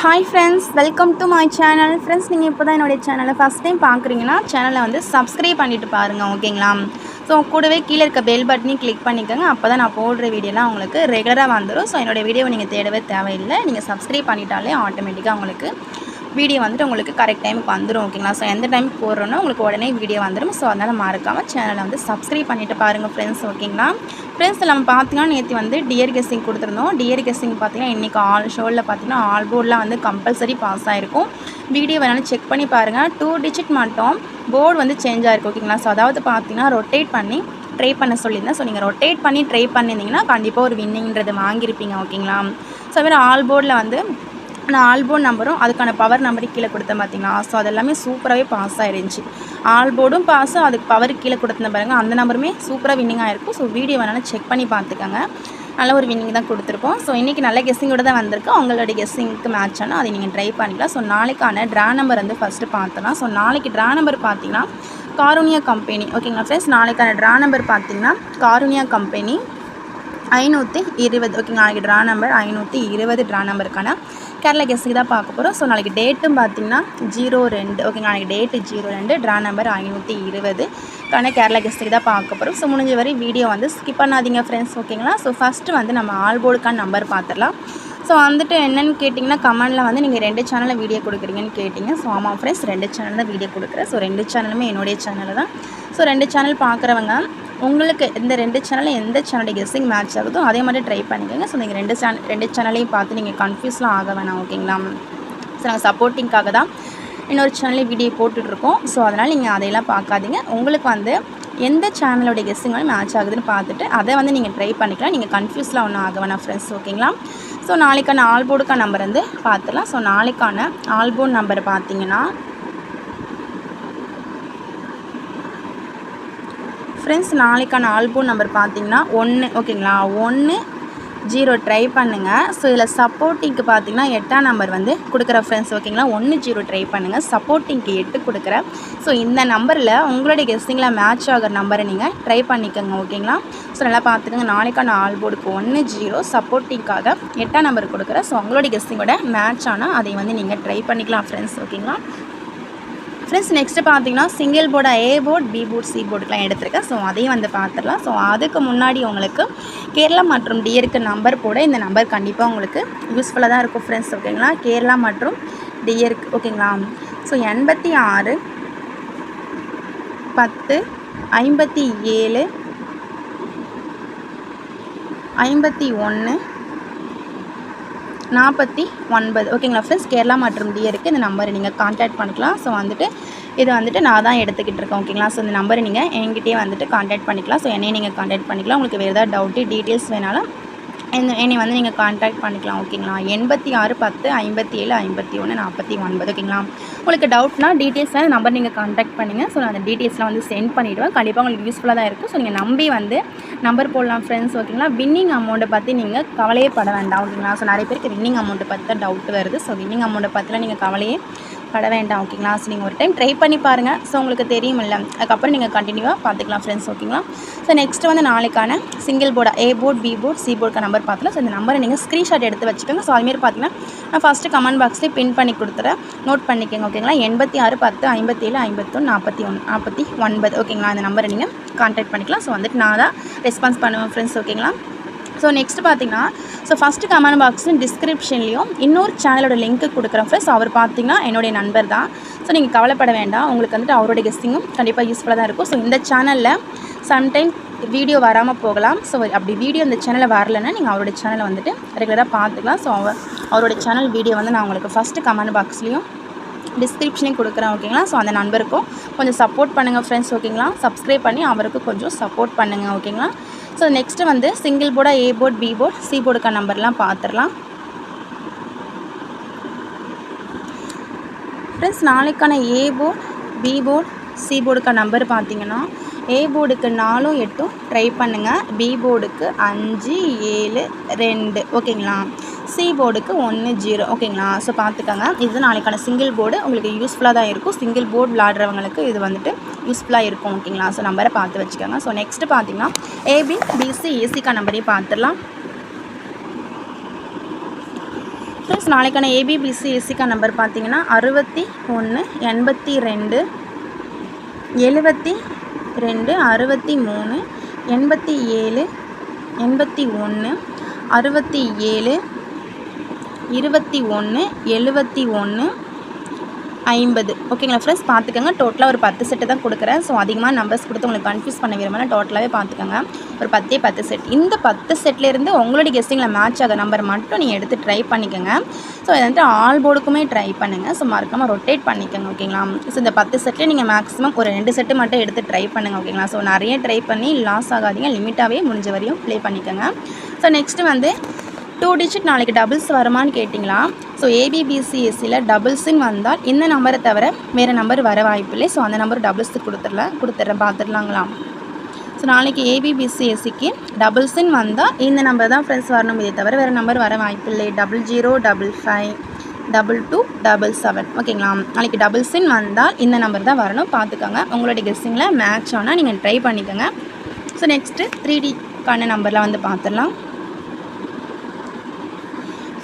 Hi friends, welcome to my channel. Friends, நீங்கள் இப்போ தான் என்னுடைய சேனலை ஃபஸ்ட் டைம் பார்க்குறீங்கன்னா சேனலை வந்து சப்ஸ்கிரைப் பண்ணிவிட்டு பாருங்கள், ஓகேங்களா? ஸோ கூடவே கீழே இருக்க பெல் பட்டனையும் கிளிக் பண்ணிக்கோங்க. அப்போ தான் நான் போடுற வீடியோலாம் உங்களுக்கு ரெகுலராக வந்துடும். ஸோ என்னோடய வீடியோவை நீங்கள் தேடவே தேவையில்லை. நீங்கள் சப்ஸ்கிரைப் பண்ணிட்டாலே ஆட்டோமேட்டிக்காக உங்களுக்கு வீடியோ வந்துட்டு உங்களுக்கு கரெக்ட் டைமுக்கு வந்துடும், ஓகேங்களா? ஸோ எந்த டைமுக்கு போடுறோன்னா உங்களுக்கு உடனே வீடியோ வந்துடும். ஸோ அதனால் மறக்காமல் சேனலை வந்து சப்ஸ்கிரைப் பண்ணிவிட்டு பாருங்கள் ஃப்ரெண்ட்ஸ், ஓகேங்களா? ஃப்ரெண்ட்ஸ், நம்ம பார்த்தீங்கன்னா நேற்று வந்து டியர் கெஸ்ஸிங் கொடுத்துருந்தோம். டியர் கெஸ்ஸிங் பார்த்தீங்கன்னா இன்றைக்கி ஷோவில் பார்த்தீங்கன்னா ஆல் போர்டெலாம் வந்து கம்பல்சரி பாஸ் ஆகிருக்கும். வீடியோ வேணாலும் செக் பண்ணி பாருங்கள். 2 டிஜிட் மட்டும் போர்டு வந்து சேஞ்ச் ஆகிருக்கும், ஓகேங்களா? ஸோ அதாவது பார்த்தீங்கன்னா ரொட்டேட் பண்ணி ட்ரை பண்ண சொல்லியிருந்தேன். ஸோ நீங்கள் ரொட்டேட் பண்ணி ட்ரை பண்ணியிருந்தீங்கன்னா கண்டிப்பாக ஒரு வின்னிங்கிறது வாங்கியிருப்பீங்க, ஓகேங்களா? ஸோ அதுமாதிரி ஆல் போர்டில் வந்து நான் ஆல் போர்டு நம்பரும் அதுக்கான பவர் நம்பரும் கீழே கொடுத்தேன் பார்த்தீங்களா? ஸோ அதெல்லாமே சூப்பராகவே பாஸ் ஆகிருந்துச்சு. ஆல் போர்டும் பாஸு, அதுக்கு பவர் கீழே கொடுத்துருந்தேன் பாருங்கள், அந்த நம்பருமே சூப்பராக வின்னிங் ஆகிருக்கும். ஸோ வீடியோ வேணாலும் செக் பண்ணி பார்த்துக்கோங்க. நல்ல ஒரு வின்னிங் தான் கொடுத்துருக்கோம். ஸோ இன்றைக்கி நல்ல கெஸ்ஸிங்கோடு தான் வந்திருக்கு. அவங்களோட கெஸ்ஸிங்க்கு மேட்ச் ஆனால் அதை நீங்கள் ட்ரை பண்ணிக்கலாம். ஸோ நாளைக்கான ட்ரா நம்பர் வந்து ஃபஸ்ட்டு பார்த்துலாம். ஸோ நாளைக்கு ட்ரா நம்பர் பார்த்தீங்கன்னா காருண்யா கம்பெனி, ஓகேங்களா ஃப்ரெண்ட்ஸ்? நாளைக்கான ட்ரா நம்பர் பார்த்தீங்கன்னா காருண்யா கம்பெனி 520, ஓகேங்களா? நாளைக்கு ட்ரா நம்பர் 520 ட்ரா நம்பருக்கான கேரளா கெஸ்ஸுக்கு தான் பார்க்க போகிறோம். ஸோ நாளைக்கு டேட்டும் பார்த்திங்கன்னா 02, ஓகேங்களா? நாளைக்கு டேட்டு 02, ட்ரா நம்பர் 520க்கான கேரளா கெஸ்ஸுக்கு தான் பார்க்க போகிறோம். ஸோ முடிஞ்ச வரை வீடியோ வந்து ஸ்கிப் பண்ணாதீங்க ஃப்ரெண்ட்ஸ், ஓகேங்களா? ஸோ ஃபஸ்ட்டு வந்து நம்ம ஆல் போர்டுக்கான நம்பர் பார்த்துடலாம். ஸோ வந்துட்டு என்னென்னு கேட்டிங்கன்னா கமெண்டில் வந்து நீங்கள் 2 சேனலில் வீடியோ கொடுக்குறீங்கன்னு கேட்டிங்க. ஸோ ஆமாம் ஃப்ரெண்ட்ஸ், 2 சேனல் தான் வீடியோ கொடுக்குறேன். ஸோ 2 சேனலுமே என்னுடைய சேனல் தான். ஸோ 2 சேனல் பார்க்குறவங்க உங்களுக்கு இந்த 2 சேனலில் எந்த சேனலுடைய கெஸ்ஸிங் மேட்ச் ஆகுதோ அதே மாதிரி ட்ரை பண்ணிக்கோங்க. ஸோ நீங்கள் 2 சேனலையும் பார்த்து நீங்கள் கன்ஃபியூஸ்லாம் ஆக வேணாம், ஓகேங்களா? ஸோ நாங்கள் சப்போர்ட்டிங்காக தான் இன்னொரு சேனலில் வீடியோ போட்டுட்ருக்கோம். ஸோ அதனால் நீங்கள் அதையெல்லாம் பார்க்காதீங்க. உங்களுக்கு வந்து எந்த சேனலோடைய கெஸ்ஸிங் வந்து மேட்ச் ஆகுதுன்னு பார்த்துட்டு அதை வந்து நீங்கள் ட்ரை பண்ணிக்கலாம். நீங்கள் கன்ஃபியூஸ்லாம் ஒன்றும் ஆக வேணாம் ஃப்ரெண்ட்ஸ், ஓகேங்களா? ஸோ நாளைக்கான ஆல் போர்டுக்கான நம்பர் வந்து பார்த்துலாம். ஸோ நாளைக்கான ஆல் போர்டு நம்பர் பார்த்தீங்கன்னா ஃப்ரெண்ட்ஸ், நாளைக்கான ஆல் போர்டு நம்பர் பார்த்தீங்கன்னா 1, ஓகேங்களா? 10 ட்ரை பண்ணுங்கள். ஸோ இதில் சப்போர்ட்டிங்க்கு பார்த்தீங்கன்னா 8ஆம் நம்பர் வந்து கொடுக்குற ஃப்ரெண்ட்ஸ், ஓகேங்களா? 10 ட்ரை பண்ணுங்கள். சப்போர்ட்டிங்க்கு 8 கொடுக்குறேன். ஸோ இந்த நம்பரில் உங்களுடைய கெஸ்ஸிங்கில் மேட்ச் ஆகிற நம்பரை நீங்கள் ட்ரை பண்ணிக்கோங்க, ஓகேங்களா? ஸோ நல்லா பார்த்துக்கோங்க. நாளைக்கான ஆல் போர்டுக்கு 10 சப்போர்ட்டிங்காக 8ஆம் நம்பர் கொடுக்குறேன். ஸோ உங்களுடைய கெஸ்ஸிங்கோட மேட்ச் ஆனால் அதை வந்து நீங்கள் ட்ரை பண்ணிக்கலாம் ஃப்ரெண்ட்ஸ், ஓகேங்களா? ஃப்ரெண்ட்ஸ், நெக்ஸ்ட்டு பார்த்தீங்கன்னா single board, A board, B board, C போர்டுக்கெலாம் எடுத்துருக்கேன். ஸோ அதையும் வந்து பார்த்துடலாம். ஸோ அதுக்கு முன்னாடி உங்களுக்கு கேரளா மற்றும் டியருக்கு நம்பர் போட இந்த நம்பர் கண்டிப்பாக உங்களுக்கு யூஸ்ஃபுல்லாக தான் இருக்கும் ஃப்ரெண்ட்ஸ், ஓகேங்களா? கேரளா மற்றும் டியருக்கு, ஓகேங்களா? ஸோ 86 10 57 51 49, ஓகேங்களா ஃப்ரெண்ட்ஸ்? கேரளா மற்றும் டியருக்கு இந்த நம்பரை நீங்கள் கான்டாக்ட் பண்ணிக்கலாம். ஸோ வந்துட்டு இது வந்துட்டு நான் தான் எடுத்துக்கிட்டு இருக்கேன், ஓகேங்களா? ஸோ இந்த நம்பரை நீங்கள் என்கிட்டயே வந்துட்டு கான்டாக்ட் பண்ணிக்கலாம். ஸோ என்னையை நீங்கள் கான்டாக்ட் பண்ணிக்கலாம். உங்களுக்கு வேறு ஏதாவது டவுட்டு டீட்டெயில்ஸ் வேணாலும் என்னை வந்து நீங்கள் கான்டாக்ட் பண்ணிக்கலாம், ஓகேங்களா? 86 10 57 51 49, ஓகேங்களா? உங்களுக்கு டவுட்னா டீட்டெயில்ஸ் நம்பர் நீங்கள் கான்டாக்ட் பண்ணுங்கள். ஸோ நான் அந்த டீட்டெயில்ஸ்லாம் வந்து சென்ட் பண்ணிவிடுவேன். கண்டிப்பாக உங்களுக்கு யூஸ்ஃபுல்லாக தான் இருக்கும். ஸோ நீங்கள் நம்பி வந்து நம்பர் போடலாம் ஃப்ரெண்ட்ஸ், ஓகேங்களா? வின்னிங் அமௌண்ட்டை பற்றி நீங்கள் கவலையே பட வேண்டாம், ஓகேங்களா? ஸோ நிறைய பேருக்கு வின்னிங் அமௌண்ட்டை பற்றி தான் டவுட் வருது. ஸோ வின்னிங் அமௌண்ட்டை பற்றிலாம் நீங்கள் கவலையே பட வேண்டாம், ஓகேங்களா? ஸோ நீங்கள் ஒரு டைம் ட்ரை பண்ணி பாருங்கள். ஸோ உங்களுக்கு தெரியும் இல்லை, அதுக்கப்புறம் நீங்கள் கண்டினியூவாக பார்த்துக்கலாம் ஃப்ரெண்ட்ஸ், ஓகேங்களா? ஸோ நெக்ஸ்ட்டு வந்து நாளைக்கான single board, A board, B board, C போர்டுக்கு நம்பர் பார்த்துலாம். ஸோ இந்த நம்பரை நீங்கள் ஸ்க்ரீன்ஷாட் எடுத்து வச்சுக்கோங்க. ஸோ அதுமாரி பார்த்தீங்கன்னா நான் ஃபஸ்ட்டு கமெண்ட் பாக்ஸ்லேயே பின் பண்ணி கொடுத்துறேன், நோட் பண்ணிக்கோங்க, ஓகேங்களா? 86 10 57 51 49, ஓகேங்களா? இந்த நம்பரை நீங்கள் கான்டாக்ட் பண்ணிக்கலாம். ஸோ வந்துட்டு நான் தான் ரெஸ்பான்ஸ் பண்ணுவேன் ஃப்ரெண்ட்ஸ், ஓகேங்களா? ஸோ நெக்ஸ்ட் பார்த்தீங்கன்னா ஸோ ஃபஸ்ட்டு கமெண்ட் பாக்ஸும் டிஸ்கிரிப்ஷன்லேயும் இன்னொரு சேனலோட லிங்க்கு கொடுக்குறேன் ஃப்ரெண்ட்ஸ். அவர் பார்த்தீங்கன்னா என்னுடைய நண்பர் தான். ஸோ நீங்கள் கவலைப்பட வேண்டாம். உங்களுக்கு வந்துட்டு அவருடைய கெஸ்ஸிங்கும் கண்டிப்பாக யூஸ்ஃபுல்லாக தான் இருக்கும். ஸோ இந்த சேனலில் சம்டைம் வீடியோ வராமல் போகலாம். ஸோ அப்படி வீடியோ இந்த சேனலில் வரலைன்னா நீங்கள் அவருடைய சேனலை வந்துட்டு ரெகுலராக பார்த்துக்கலாம். ஸோ அவருடைய சேனல் வீடியோ வந்து நான் உங்களுக்கு ஃபஸ்ட்டு கமெண்ட் பாக்ஸ்லேயும் டிஸ்கிரிப்ஷனையும் கொடுக்குறேன், ஓகேங்களா? ஸோ அந்த நண்பருக்கும் கொஞ்சம் சப்போர்ட் பண்ணுங்கள் ஃப்ரெண்ட்ஸ், ஓகேங்களா? சப்ஸ்கிரைப் பண்ணி அவருக்கு கொஞ்சம் சப்போர்ட் பண்ணுங்கள், ஓகேங்களா? ஸோ நெக்ஸ்ட்டு வந்து சிங்கிள் போர்டா, A board, B board, C போர்டுக்கான நம்பர்லாம் பார்த்துடலாம் ஃப்ரெண்ட்ஸ். நாளைக்கான A board, B board, C போர்டுக்கான நம்பர் பார்த்தீங்கன்னா ஏ போர்டுக்கு 4 8 ட்ரை பண்ணுங்கள். பி போர்டுக்கு 5 7 2, ஓகேங்களா? சி போர்டுக்கு 1 0, ஓகேங்களா? ஸோ பார்த்துக்கோங்க. இது நாளைக்கான சிங்கிள் போர்டு உங்களுக்கு யூஸ்ஃபுல்லாக தான் இருக்கும். சிங்கிள் போர்டு விளாடுறவங்களுக்கு இது வந்துட்டு யூஸ்ஃபுல்லாக இருக்கும், ஓகேங்களா? ஸோ நம்பரை பார்த்து வச்சுக்கோங்க. ஸோ நெக்ஸ்ட்டு பார்த்தீங்கன்னா ஏபி, பிசி, ஏசிக்கான நம்பரையும் பார்த்துடலாம். ஃப்ரெண்ட்ஸ் நாளைக்கான ஏபிபிசி எஸ்சிக்கா நம்பர் பார்த்தீங்கன்னா 61 82 72 63 87 81 67 21 71 50. ஓகேங்களா ஃப்ரெண்ட்ஸ், பார்த்துக்கோங்க. டோட்டலாக ஒரு 10 செட்டு தான் கொடுக்குறேன். ஸோ அதிகமாக நம்பர்ஸ் கொடுத்து உங்களுக்கு கன்ஃபியூஸ் பண்ண விரும்பல. டோட்டலாகவே பார்த்துக்கோங்க. ஒரு 10 செட். இந்த 10 செட்லேருந்து உங்களுடைய கெஸ்டிங்கில் மேட்ச் ஆக நம்பர் மட்டும் நீங்கள் எடுத்து ட்ரை பண்ணிக்கோங்க. ஸோ இதை வந்துட்டு ஆல் போர்டுக்குமே ட்ரை பண்ணுங்கள். ஸோ மறக்காமல் ரொட்டேட் பண்ணிக்கோங்க. ஓகேங்களா. ஸோ இந்த 10 செட்டில் நீங்கள் மேக்ஸிமம் ஒரு 2 செட்டு மட்டும் எடுத்து ட்ரை பண்ணுங்கள். ஓகேங்களா. ஸோ நிறைய ட்ரை பண்ணி லாஸ் ஆகாதீங்க. லிமிட்டாகவே முடிஞ்ச வரையும் ப்ளே பண்ணிக்கோங்க. ஸோ நெக்ஸ்ட்டு வந்து 2 டிஜிட் நாளைக்கு டபுள்ஸ் வருமானு கேட்டிங்களா. ஸோ ஏபிபிசிஎஸ்சியில் டபுள்ஸுன்னு வந்தால் இந்த நம்பரை தவிர வேறு நம்பர் வர வாய்ப்பில்லை. ஸோ அந்த நம்பர் டபுள்ஸுக்கு கொடுத்துட்றேன் பார்த்துடலாங்களா. ஸோ நாளைக்கு ஏபிபிசிஎஸ்சிக்கு டபுள்ஸுன்னு வந்தால் இந்த நம்பர் தான் ஃப்ரெண்ட்ஸ் வரணும். இதை தவிர வேறு நம்பர் வர வாய்ப்பில்லை. 00 55 22 77. ஓகேங்களா. நாளைக்கு டபுள்ஸுன்னு வந்தால் இந்த நம்பர் தான் வரணும். பார்த்துக்கோங்க. உங்களுடைய கெஸ்ஸிங்கில் மேட்ச் ஆனால் நீங்கள் ட்ரை பண்ணிக்கோங்க. ஸோ நெக்ஸ்ட்டு 3Dக்கான நம்பரில் வந்து பார்த்துடலாம்.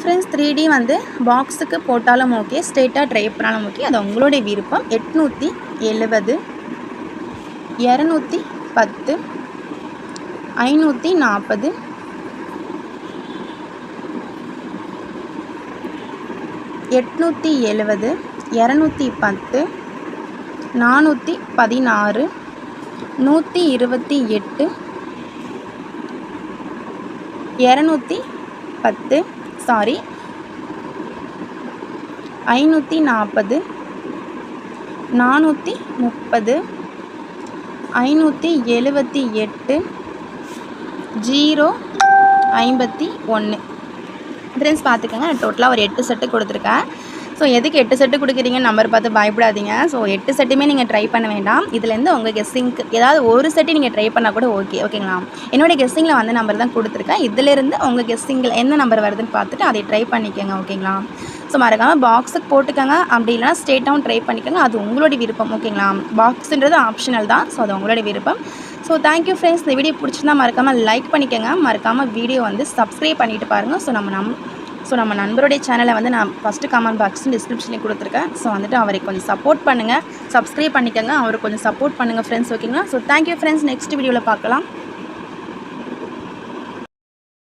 ஃப்ரெண்ட்ஸ் 3D வந்து பாக்ஸுக்கு போட்டாலும் ஓகே, ஸ்ட்ரெயிட்டாக ட்ரை பண்ணாலும் ஓகே, அது உங்களுடைய விருப்பம். 870 210 540 870 210 416 128 210 540 430 578 051. ஃப்ரெண்ட்ஸ் பார்த்துக்கோங்க. நான் டோட்டலாக ஒரு 8 செட்டு கொடுத்துருக்கேன். ஸோ எதுக்கு 8 செட்டு கொடுக்குறீங்க நம்பர் பார்த்து பயப்படாதீங்க. ஸோ 8 செட்டுமே நீங்கள் ட்ரை பண்ண வேண்டாம். இதுலேருந்து உங்கள் கெஸ்ஸிங்க்கு ஏதாவது ஒரு செட்டு நீங்கள் ட்ரை பண்ணால் கூட ஓகேங்களா. என்னோடய கெஸ்ஸிங்கில் வந்த நம்பர் தான் கொடுத்துருக்கேன். இதிலேருந்து உங்கள் கெஸ்ஸிங்கில் எந்த நம்பர் வருதுன்னு பார்த்துட்டு அதை ட்ரை பண்ணிக்கோங்க. ஓகேங்களா. ஸோ மறக்காமல் பாக்ஸுக்கு போட்டுக்கோங்க. அப்படி இல்லைனா ஸ்ட்ரெயிட்டாகவும் ட்ரை பண்ணிக்கோங்க. அது உங்களுடைய விருப்பம். ஓகேங்களா. பாக்ஸுன்றது ஆப்ஷனல் தான். ஸோ அது உங்களுடைய விருப்பம். So thank you friends. இந்த வீடியோ பிடிச்சிருந்தா மறக்காமல் லைக் பண்ணிக்கோங்க. மறக்காமல் வீடியோ வந்து சப்ஸ்கிரைப் பண்ணிவிட்டு பாருங்கள். ஸோ நம்ம நண்பருடைய சேனலை வந்து நான் ஃபஸ்ட்டு கமெண்ட் பாக்ஸும் டிஸ்கிரிப்ஷன்லேயும் கொடுத்துருக்கேன். ஸோ வந்துட்டு அவருக்கு கொஞ்சம் சப்போர்ட் பண்ணுங்கள். சப்ஸ்கிரைப் பண்ணிக்கோங்க. அவருக்கு கொஞ்சம் சப்போர்ட் பண்ணுங்கள் ஃப்ரெண்ட்ஸ். ஓகேங்களா. So thank you friends. நெக்ஸ்ட் வீடியோவில் பார்க்கலாம்.